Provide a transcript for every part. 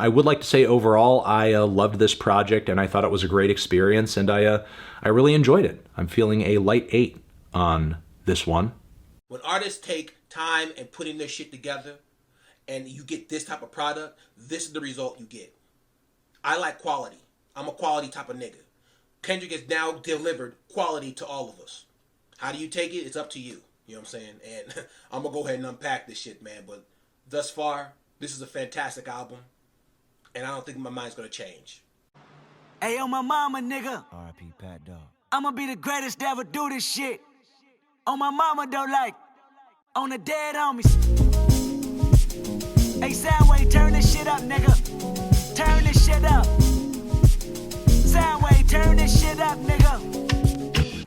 I would like to say overall, I loved this project and I thought it was a great experience, and I really enjoyed it. I'm feeling a light 8 on this one. When artists take time and putting their shit together and you get this type of product, this is the result you get. I like quality. I'm a quality type of nigga. Kendrick has now delivered quality to all of us. How do you take it? It's up to you. You know what I'm saying? And I'm going to go ahead and unpack this shit, man. But thus far, this is a fantastic album. And I don't think my mind's going to change. Hey, on my mama, nigga. R.I.P. Pat Dog. I'ma be the greatest to ever do this shit. On my mama, though, like, on the dead homies. Hey, Soundwave, turn this shit up, nigga. Turn this shit up. Soundwave, turn this shit up, nigga.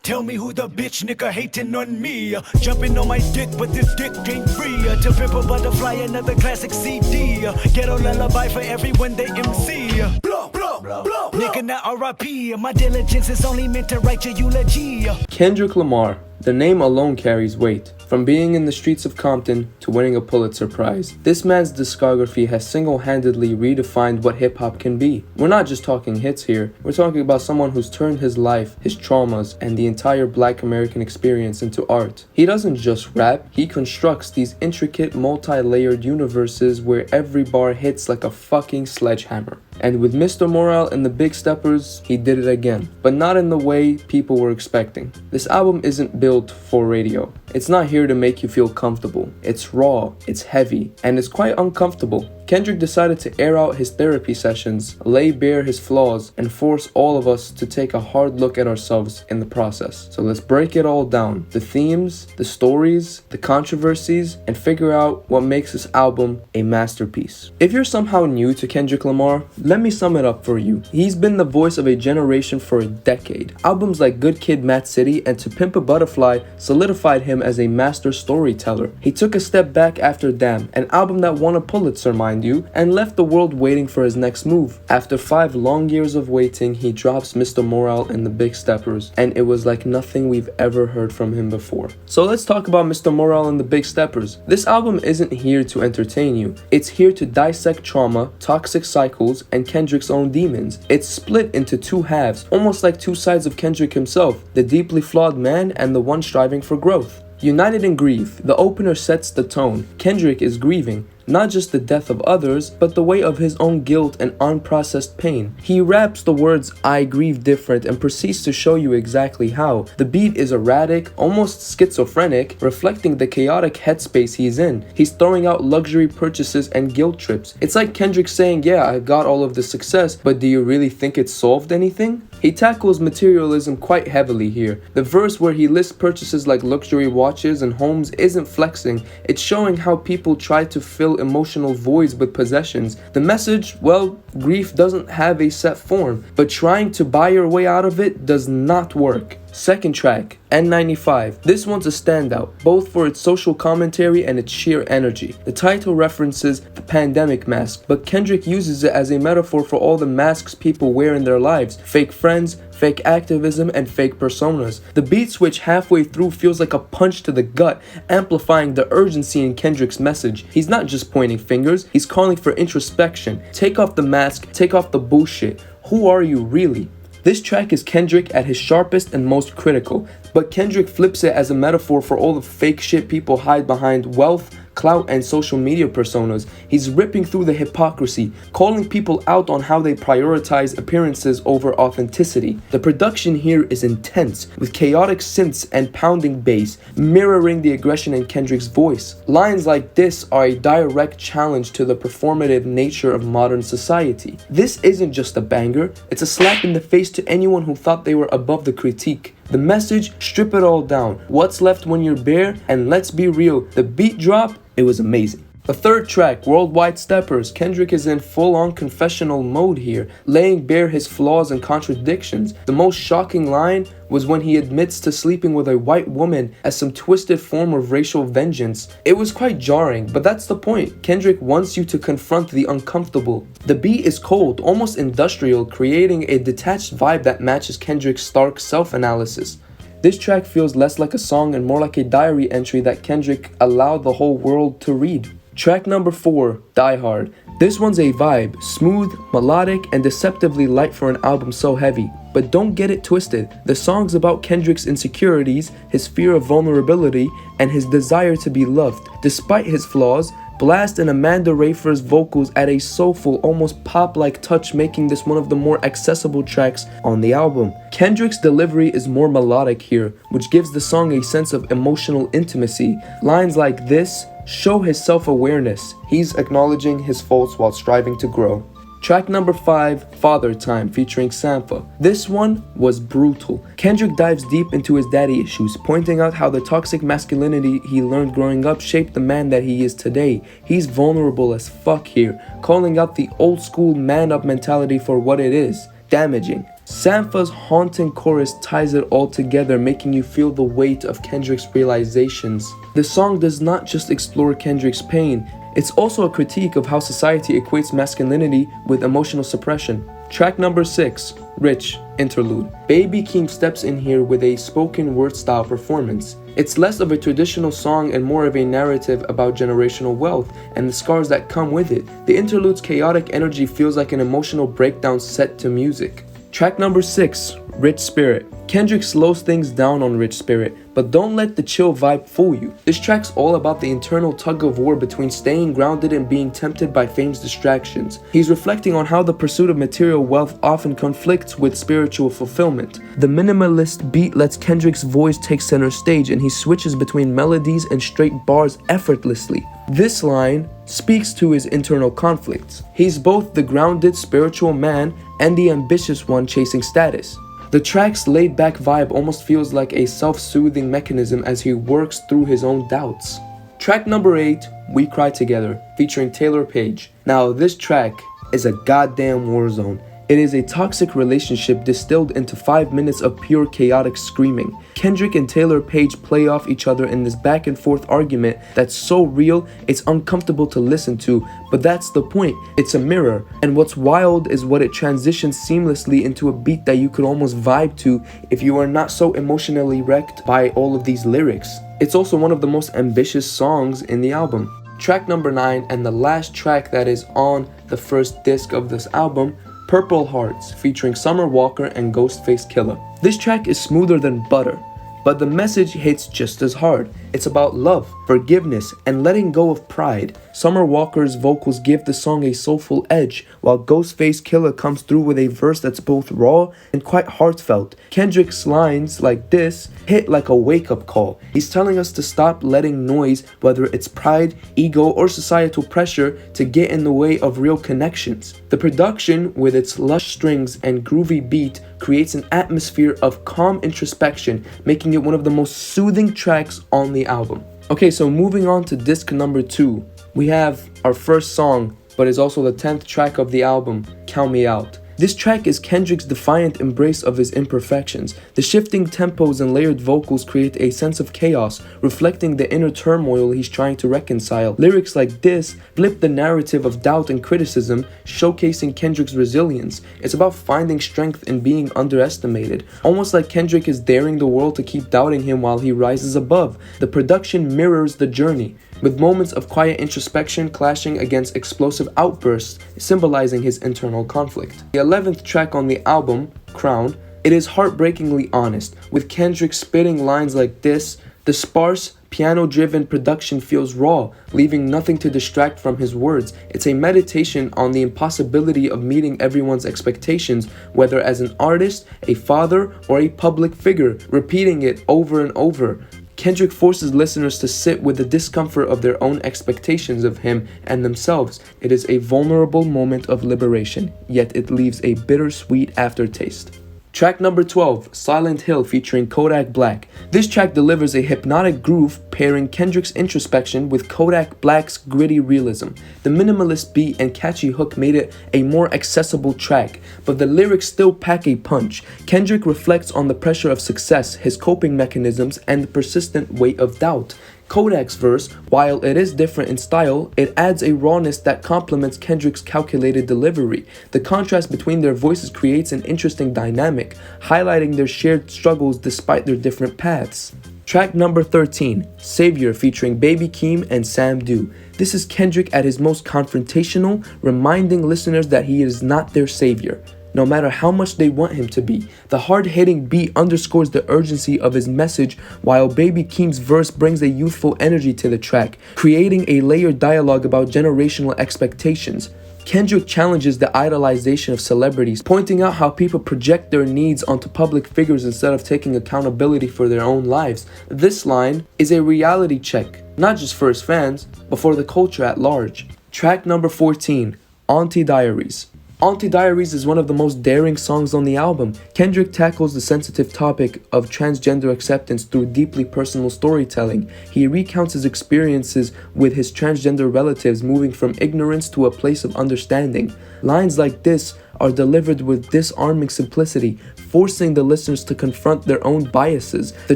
Tell me who the bitch nigga hating on me. Jumping on my dick, but this dick ain't free. To pimp a butterfly, another classic CD. Ghetto lullaby for everyone they MC. Blow, blow, blow. Nigga, not R.I.P. My diligence is only meant to write your eulogy. Kendrick Lamar. The name alone carries weight. From being in the streets of Compton to winning a Pulitzer Prize, this man's discography has single-handedly redefined what hip-hop can be. We're not just talking hits here, we're talking about someone who's turned his life, his traumas, and the entire Black American experience into art. He doesn't just rap, he constructs these intricate, multi-layered universes where every bar hits like a fucking sledgehammer. And with Mr. Morale and the Big Steppers, he did it again, but not in the way people were expecting. This album isn't built for radio. It's not here to make you feel comfortable. It's raw, it's heavy, and it's quite uncomfortable. Kendrick decided to air out his therapy sessions, lay bare his flaws, and force all of us to take a hard look at ourselves in the process. So let's break it all down. The themes, the stories, the controversies, and figure out what makes this album a masterpiece. If you're somehow new to Kendrick Lamar, let me sum it up for you. He's been the voice of a generation for a decade. Albums like Good Kid, Mad City, and To Pimp a Butterfly solidified him as a master storyteller. He took a step back after Damn, an album that won a Pulitzer, mind you, and left the world waiting for his next move. After 5 long years of waiting, he drops Mr. Morale and the Big Steppers, and it was like nothing we've ever heard from him before. So let's talk about Mr. Morale and the Big Steppers. This album isn't here to entertain you. It's here to dissect trauma, toxic cycles, and Kendrick's own demons. It's split into 2 halves, almost like 2 sides of Kendrick himself, the deeply flawed man and the one striving for growth. United in grief, the opener sets the tone. Kendrick is grieving, not just the death of others, but the weight of his own guilt and unprocessed pain. He raps the words, "I grieve different," and proceeds to show you exactly how. The beat is erratic, almost schizophrenic, reflecting the chaotic headspace he's in. He's throwing out luxury purchases and guilt trips. It's like Kendrick saying, yeah, I got all of the success, but do you really think it solved anything? He tackles materialism quite heavily here. The verse where he lists purchases like luxury watches and homes isn't flexing, it's showing how people try to fill emotional voids with possessions. The message, well, grief doesn't have a set form, but trying to buy your way out of it does not work. Second track, N95. This one's a standout, both for its social commentary and its sheer energy. The title references the pandemic mask, but Kendrick uses it as a metaphor for all the masks people wear in their lives. Fake friends, fake activism, and fake personas. The beat switch halfway through feels like a punch to the gut, amplifying the urgency in Kendrick's message. He's not just pointing fingers, he's calling for introspection. Take off the mask, take off the bullshit. Who are you really? This track is Kendrick at his sharpest and most critical, but Kendrick flips it as a metaphor for all the fake shit people hide behind wealth, clout, and social media personas. He's ripping through the hypocrisy, calling people out on how they prioritize appearances over authenticity. The production here is intense, with chaotic synths and pounding bass, mirroring the aggression in Kendrick's voice. Lines like this are a direct challenge to the performative nature of modern society. This isn't just a banger, it's a slap in the face to anyone who thought they were above the critique. The message, strip it all down. What's left when you're bare? And let's be real, the beat drop, it was amazing. The third track, Worldwide Steppers. Kendrick is in full-on confessional mode here, laying bare his flaws and contradictions. The most shocking line was when he admits to sleeping with a white woman as some twisted form of racial vengeance. It was quite jarring, but that's the point. Kendrick wants you to confront the uncomfortable. The beat is cold, almost industrial, creating a detached vibe that matches Kendrick's stark self-analysis. This track feels less like a song and more like a diary entry that Kendrick allowed the whole world to read. Track number 4, Die Hard. This one's a vibe, smooth, melodic, and deceptively light for an album so heavy. But don't get it twisted, the song's about Kendrick's insecurities, his fear of vulnerability, and his desire to be loved. Despite his flaws, Blast and Amanda Rayford's vocals add a soulful, almost pop-like touch, making this one of the more accessible tracks on the album. Kendrick's delivery is more melodic here, which gives the song a sense of emotional intimacy. Lines like this show his self-awareness. He's acknowledging his faults while striving to grow. Track number 5, Father Time, featuring Sampha. This one was brutal. Kendrick dives deep into his daddy issues, pointing out how the toxic masculinity he learned growing up shaped the man that he is today. He's vulnerable as fuck here, calling out the old school man-up mentality for what it is, damaging. Sampha's haunting chorus ties it all together, making you feel the weight of Kendrick's realizations. The song does not just explore Kendrick's pain, it's also a critique of how society equates masculinity with emotional suppression. Track number 6, Rich, Interlude. Baby Keem steps in here with a spoken word style performance. It's less of a traditional song and more of a narrative about generational wealth and the scars that come with it. The interlude's chaotic energy feels like an emotional breakdown set to music. Track number 6, Rich Spirit. Kendrick slows things down on Rich Spirit, but don't let the chill vibe fool you. This track's all about the internal tug of war between staying grounded and being tempted by fame's distractions. He's reflecting on how the pursuit of material wealth often conflicts with spiritual fulfillment. The minimalist beat lets Kendrick's voice take center stage, and he switches between melodies and straight bars effortlessly. This line speaks to his internal conflicts. He's both the grounded spiritual man and the ambitious one chasing status. The track's laid-back vibe almost feels like a self-soothing mechanism as he works through his own doubts. Track number 8, We Cry Together, featuring Taylor Page. Now, this track is a goddamn war zone. It is a toxic relationship distilled into 5 minutes of pure chaotic screaming. Kendrick and Taylor Page play off each other in this back and forth argument that's so real it's uncomfortable to listen to, but that's the point. It's a mirror, and what's wild is what it transitions seamlessly into a beat that you could almost vibe to if you are not so emotionally wrecked by all of these lyrics. It's also one of the most ambitious songs in the album. Track number 9, and the last track that is on the first disc of this album, Purple Hearts, featuring Summer Walker and Ghostface Killah. This track is smoother than butter, but the message hits just as hard. It's about love, forgiveness, and letting go of pride. Summer Walker's vocals give the song a soulful edge, while Ghostface Killah comes through with a verse that's both raw and quite heartfelt. Kendrick's lines like this hit like a wake-up call. He's telling us to stop letting noise, whether it's pride, ego, or societal pressure, to get in the way of real connections. The production, with its lush strings and groovy beat, creates an atmosphere of calm introspection, making it one of the most soothing tracks on the album. Okay, so moving on to disc number 2, we have our first song, but is also the 10th track of the album, Count Me Out. This track is Kendrick's defiant embrace of his imperfections. The shifting tempos and layered vocals create a sense of chaos, reflecting the inner turmoil he's trying to reconcile. Lyrics like this flip the narrative of doubt and criticism, showcasing Kendrick's resilience. It's about finding strength in being underestimated, almost like Kendrick is daring the world to keep doubting him while he rises above. The production mirrors the journey, with moments of quiet introspection clashing against explosive outbursts, symbolizing his internal conflict. The 11th track on the album, Crown, it is heartbreakingly honest, with Kendrick spitting lines like this. The sparse, piano-driven production feels raw, leaving nothing to distract from his words. It's a meditation on the impossibility of meeting everyone's expectations, whether as an artist, a father, or a public figure, repeating it over and over. Kendrick forces listeners to sit with the discomfort of their own expectations of him and themselves. It is a vulnerable moment of liberation, yet it leaves a bittersweet aftertaste. Track number 12, Silent Hill, featuring Kodak Black. This track delivers a hypnotic groove pairing Kendrick's introspection with Kodak Black's gritty realism. The minimalist beat and catchy hook made it a more accessible track, but the lyrics still pack a punch. Kendrick reflects on the pressure of success, his coping mechanisms, and the persistent weight of doubt. Kodak's verse, while it is different in style, it adds a rawness that complements Kendrick's calculated delivery. The contrast between their voices creates an interesting dynamic, highlighting their shared struggles despite their different paths. Track number 13, Savior featuring Baby Keem and Sam Dew. This is Kendrick at his most confrontational, reminding listeners that he is not their savior, no matter how much they want him to be. The hard-hitting beat underscores the urgency of his message, while Baby Keem's verse brings a youthful energy to the track, creating a layered dialogue about generational expectations. Kendrick challenges the idolization of celebrities, pointing out how people project their needs onto public figures instead of taking accountability for their own lives. This line is a reality check, not just for his fans, but for the culture at large. Track number 14, Auntie Diaries. Auntie Diaries is one of the most daring songs on the album. Kendrick tackles the sensitive topic of transgender acceptance through deeply personal storytelling. He recounts his experiences with his transgender relatives, moving from ignorance to a place of understanding. Lines like this are delivered with disarming simplicity, forcing the listeners to confront their own biases. The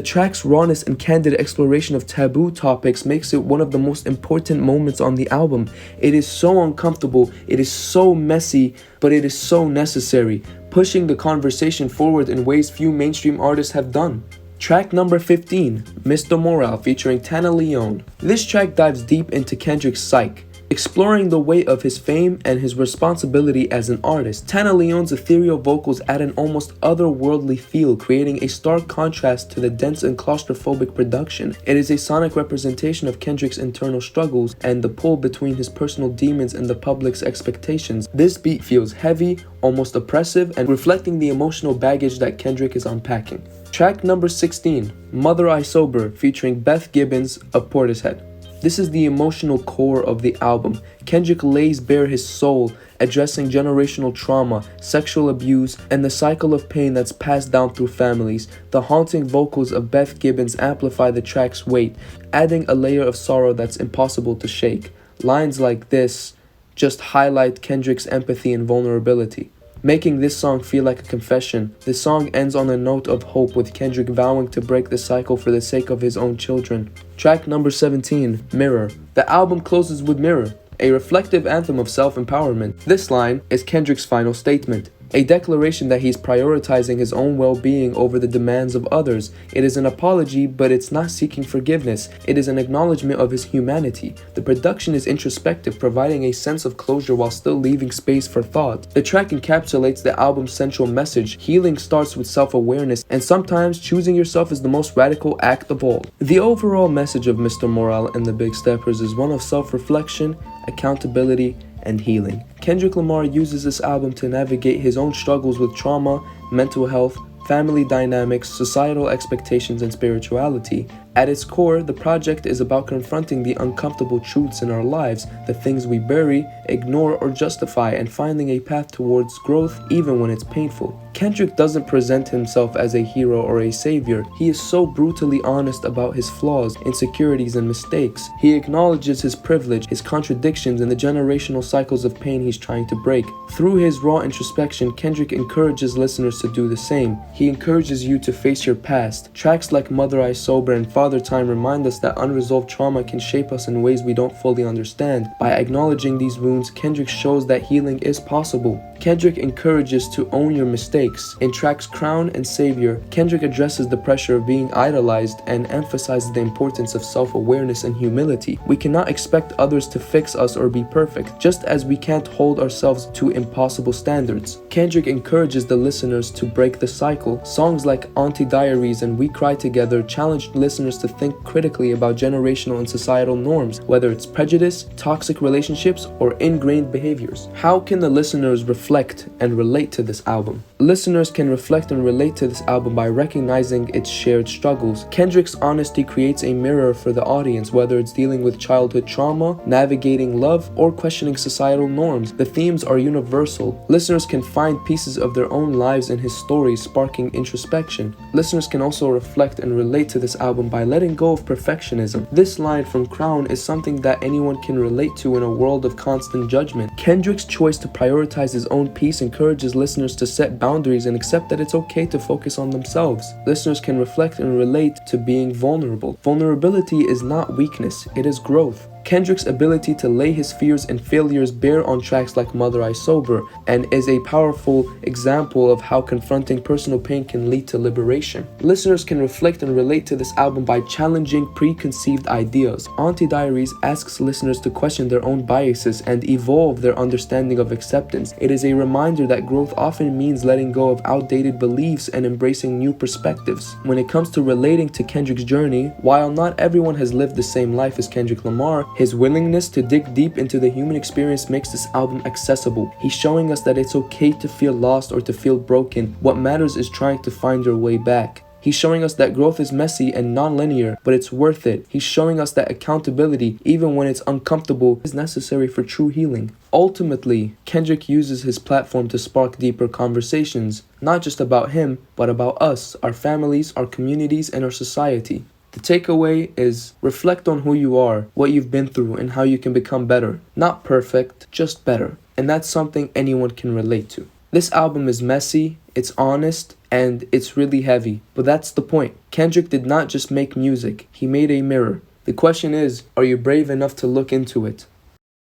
track's rawness and candid exploration of taboo topics makes it one of the most important moments on the album. It is so uncomfortable, it is so messy, but it is so necessary, pushing the conversation forward in ways few mainstream artists have done. Track number 15, Mr. Morale featuring Tana Leone. This track dives deep into Kendrick's psyche, exploring the weight of his fame and his responsibility as an artist. Tana Leone's ethereal vocals add an almost otherworldly feel, creating a stark contrast to the dense and claustrophobic production. It is a sonic representation of Kendrick's internal struggles and the pull between his personal demons and the public's expectations. This beat feels heavy, almost oppressive, and reflecting the emotional baggage that Kendrick is unpacking. Track number 16, Mother I Sober featuring Beth Gibbons of Portishead. This is the emotional core of the album. Kendrick lays bare his soul, addressing generational trauma, sexual abuse, and the cycle of pain that's passed down through families. The haunting vocals of Beth Gibbons amplify the track's weight, adding a layer of sorrow that's impossible to shake. Lines like this just highlight Kendrick's empathy and vulnerability, making this song feel like a confession. The song ends on a note of hope, with Kendrick vowing to break the cycle for the sake of his own children. Track number 17, Mirror. The album closes with Mirror, a reflective anthem of self-empowerment. This line is Kendrick's final statement, a declaration that he's prioritizing his own well-being over the demands of others. It is an apology, but it's not seeking forgiveness. It is an acknowledgement of his humanity. The production is introspective, providing a sense of closure while still leaving space for thought. The track encapsulates the album's central message. Healing starts with self-awareness, and sometimes choosing yourself is the most radical act of all. The overall message of Mr. Morale and the Big Steppers is one of self-reflection, accountability, and healing. Kendrick Lamar uses this album to navigate his own struggles with trauma, mental health, family dynamics, societal expectations, and spirituality. At its core, the project is about confronting the uncomfortable truths in our lives, the things we bury, ignore, or justify, and finding a path towards growth even when it's painful. Kendrick doesn't present himself as a hero or a savior. He is so brutally honest about his flaws, insecurities, and mistakes. He acknowledges his privilege, his contradictions, and the generational cycles of pain he's trying to break. Through his raw introspection, Kendrick encourages listeners to do the same. He encourages you to face your past. Tracks like Mother I Sober and Father Time remind us that unresolved trauma can shape us in ways we don't fully understand. By acknowledging these wounds, Kendrick shows that healing is possible. Kendrick encourages to own your mistakes. In tracks Crown and Savior, Kendrick addresses the pressure of being idolized and emphasizes the importance of self-awareness and humility. We cannot expect others to fix us or be perfect, just as we can't hold ourselves to impossible standards. Kendrick encourages the listeners to break the cycle. Songs like Auntie Diaries and We Cry Together challenged listeners to think critically about generational and societal norms, whether it's prejudice, toxic relationships, or ingrained behaviors. How can the listeners reflect and relate to this album? Listeners can reflect and relate to this album by recognizing its shared struggles. Kendrick's honesty creates a mirror for the audience, whether it's dealing with childhood trauma, navigating love, or questioning societal norms. The themes are universal. Listeners can find pieces of their own lives in his stories, sparking introspection. Listeners can also reflect and relate to this album by letting go of perfectionism. This line from Crown is something that anyone can relate to in a world of constant judgment. Kendrick's choice to prioritize his own peace encourages listeners to set boundaries and accept that it's okay to focus on themselves. Listeners can reflect and relate to being vulnerable. Vulnerability is not weakness, it is growth. Kendrick's ability to lay his fears and failures bare on tracks like Mother I Sober and is a powerful example of how confronting personal pain can lead to liberation. Listeners can reflect and relate to this album by challenging preconceived ideas. Auntie Diaries asks listeners to question their own biases and evolve their understanding of acceptance. It is a reminder that growth often means letting go of outdated beliefs and embracing new perspectives. When it comes to relating to Kendrick's journey, while not everyone has lived the same life as Kendrick Lamar, his willingness to dig deep into the human experience makes this album accessible. He's showing us that it's okay to feel lost or to feel broken. What matters is trying to find your way back. He's showing us that growth is messy and non-linear, but it's worth it. He's showing us that accountability, even when it's uncomfortable, is necessary for true healing. Ultimately, Kendrick uses his platform to spark deeper conversations, not just about him, but about us, our families, our communities, and our society. The takeaway is reflect on who you are, what you've been through, and how you can become better. Not perfect, just better. And that's something anyone can relate to. This album is messy, it's honest, and it's really heavy. But that's the point. Kendrick did not just make music, he made a mirror. The question is, are you brave enough to look into it?